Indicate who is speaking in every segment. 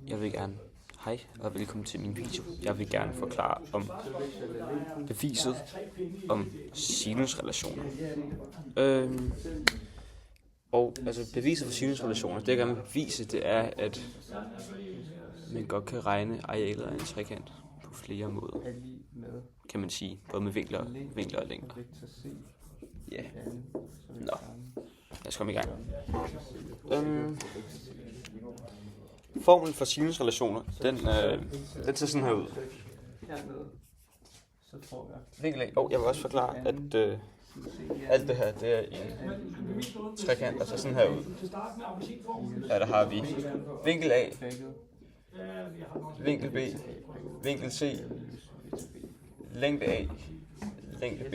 Speaker 1: Jeg vil gerne, hej og velkommen til min video. Jeg vil gerne forklare om beviset om sinusrelationer. Og altså beviset for sinusrelationer, det jeg gerne vil bevise, det er, at man godt kan regne arealet af en trekant på flere måder, kan man sige, både med vinkler og længder. Ja. Nå, lad os komme i gang. Formlen for sinusrelationer, den ser sådan her ud. Vinkel A. Jeg vil også forklare, at alt det her, det er en trekant, altså sådan her ud. Ja, der har vi vinkel A, vinkel B, vinkel C, længde A, længde B,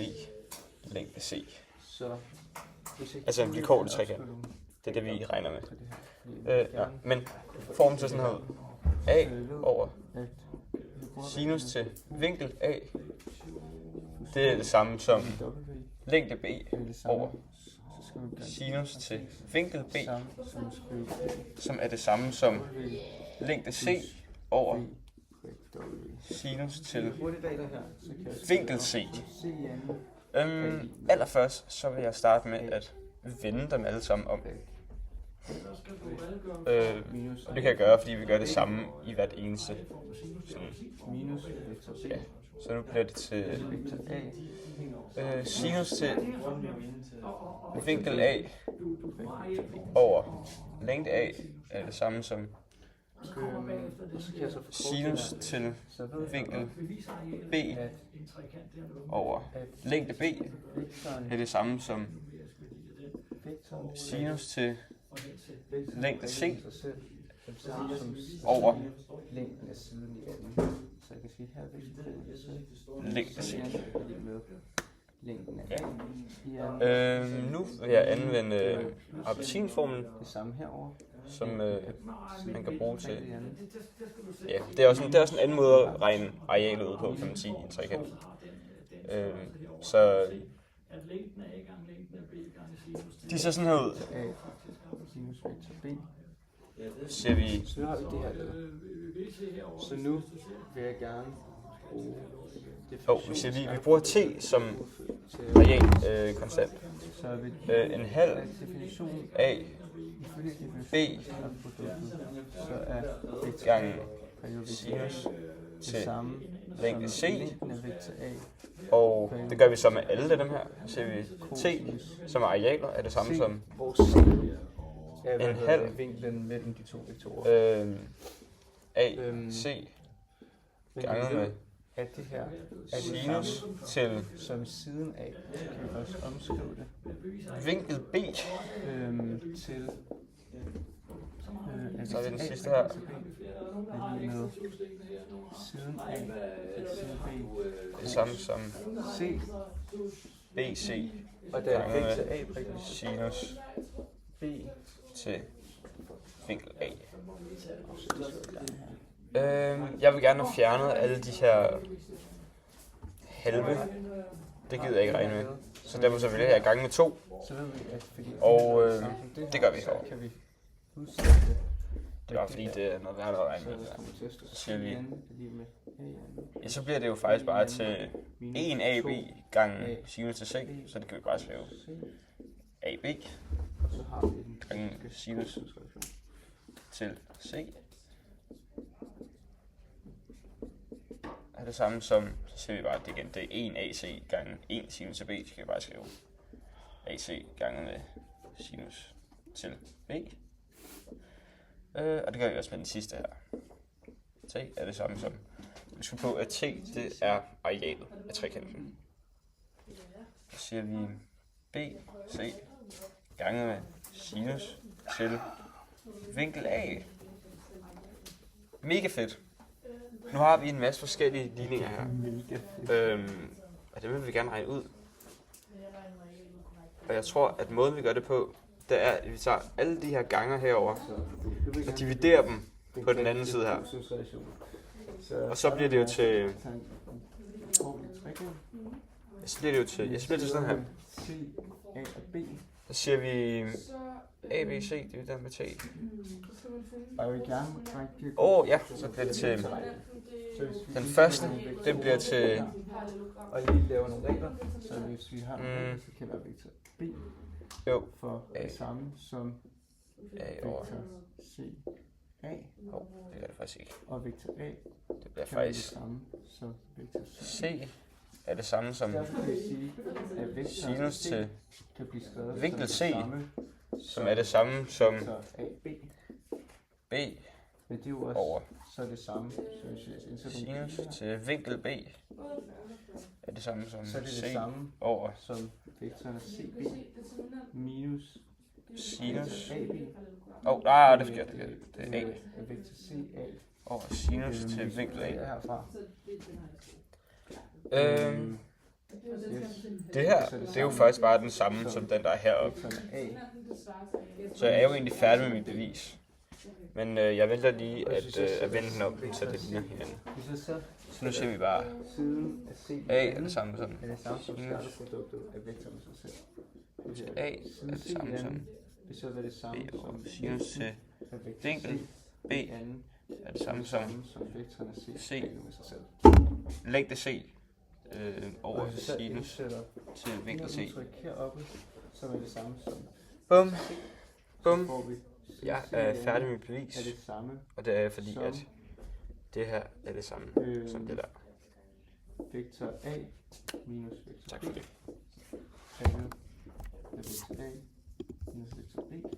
Speaker 1: længde C. Altså en vilkårlig trekant. Det er det, vi regner med. Men formen ser sådan her ud. A over sinus til vinkel A, det er det samme som længde B over sinus til vinkel B, som er det samme som længde C over sinus til vinkel C. Allerførst så vil jeg starte med at vende dem alle sammen om. Og det kan jeg gøre, fordi vi gør det samme i hvert eneste. Ja. Så nu bliver det til sinus til vinkel A over længde A er det samme som sinus til vinkel B over længde B er det samme som sinus til længde C over længde C. Ja. Nu vil jeg anvende appelsinformlen, som man kan bruge til. Ja, det er også en anden måde at regne arealet ud på, kan man sige, i en trekant. Så de ser sådan her ud. Ser vi.
Speaker 2: Så har vi det her. Så nu vil jeg gerne bruge
Speaker 1: vi bruger t som areal konstant. En halv a b gange sinus til længde c, og det gør vi så med alle dem her. Så ser vi t som arealer er det samme som en halv
Speaker 2: vinklen mellem de to vektorer.
Speaker 1: AC gange med
Speaker 2: det her
Speaker 1: sinus til
Speaker 2: som siden af, kan vi også omskrive det.
Speaker 1: Vinkel B
Speaker 2: Til
Speaker 1: så er det den sidste her.
Speaker 2: Med siden af siden B.
Speaker 1: Det samme som
Speaker 2: C.
Speaker 1: BC
Speaker 2: Og der er
Speaker 1: gange
Speaker 2: til A
Speaker 1: med sinus
Speaker 2: B
Speaker 1: til vinkel A. Jeg vil gerne have fjernet alle de her halve. Det gider jeg ikke regne med. Så derfor så vil jeg have gange med 2. Og det gør vi så. Det var fordi det er noget værd at regne med. Så siger vi. Ja, så bliver det jo faktisk bare til 1 AB gange sinus til C. Så det kan vi bare skrive AB gange sinus til C. Er det samme som, så ser vi bare, at det igen, det er 1 AC gange 1 sinus til B, så kan vi bare skrive AC gange med sinus til B. Og det gør vi også med den sidste her. T er det samme som, vi skal på, at T, det er arealet af trekanten. Så siger vi BC gange med sinus til vinkel A. Mega fedt. Nu har vi en masse forskellige ligninger her. Og det vil vi gerne regne ud. Og jeg tror, at måden vi gør det på, det er, at vi tager alle de her ganger herover og dividerer dem på den anden side her. Og så bliver det jo til. Så bliver det jo til sådan her. Så siger vi A, B, C, det er den med T.
Speaker 2: Og jeg vil gerne rigtig...
Speaker 1: Ja, så bliver det til den første, det bliver til...
Speaker 2: Og lige lave nogle regler, så hvis vi har så kan være vektor B for det samme som
Speaker 1: over
Speaker 2: vektor C A.
Speaker 1: Det er det faktisk ikke.
Speaker 2: Og vektor A
Speaker 1: Det bliver
Speaker 2: kan være det
Speaker 1: faktisk
Speaker 2: samme som vektor C.
Speaker 1: C er det samme som
Speaker 2: Derfor kan vi sige, at vektor
Speaker 1: sinus
Speaker 2: C
Speaker 1: til
Speaker 2: kan blive skrevet
Speaker 1: vinkel
Speaker 2: som
Speaker 1: C,
Speaker 2: det samme
Speaker 1: som er det samme som
Speaker 2: vektor AB.
Speaker 1: B
Speaker 2: Men det er jo også
Speaker 1: over
Speaker 2: så det samme, så hvis jeg indsætter nogle
Speaker 1: sinus til vinkel B er det samme som
Speaker 2: så er det
Speaker 1: C
Speaker 2: det samme
Speaker 1: over
Speaker 2: som vektoren CB minus
Speaker 1: sinus.
Speaker 2: AB.
Speaker 1: Det er forkert. Det er A
Speaker 2: Vektor CA
Speaker 1: over sinus til vinkel A.
Speaker 2: herfra.
Speaker 1: Det her, det er jo faktisk bare den samme som den, der er heroppe. Så jeg er jo egentlig færdig med mit bevis. Men jeg vælger lige at vende den om, så det ligner hinanden. Så nu ser vi bare, A er det samme som sinus. A er det samme som B over sinus til vinkel. B er det samme som C. Længde C over sinus til vinkel C.
Speaker 2: Så er det samme som
Speaker 1: Bum. Bum.
Speaker 2: får vi
Speaker 1: Jeg er færdig med mit bevis,
Speaker 2: er det samme
Speaker 1: og det er fordi, at det her er det samme som det der.
Speaker 2: vektor A minus vektor
Speaker 1: Tak
Speaker 2: B.
Speaker 1: for det.
Speaker 2: Andet er vektor A minus vektor B.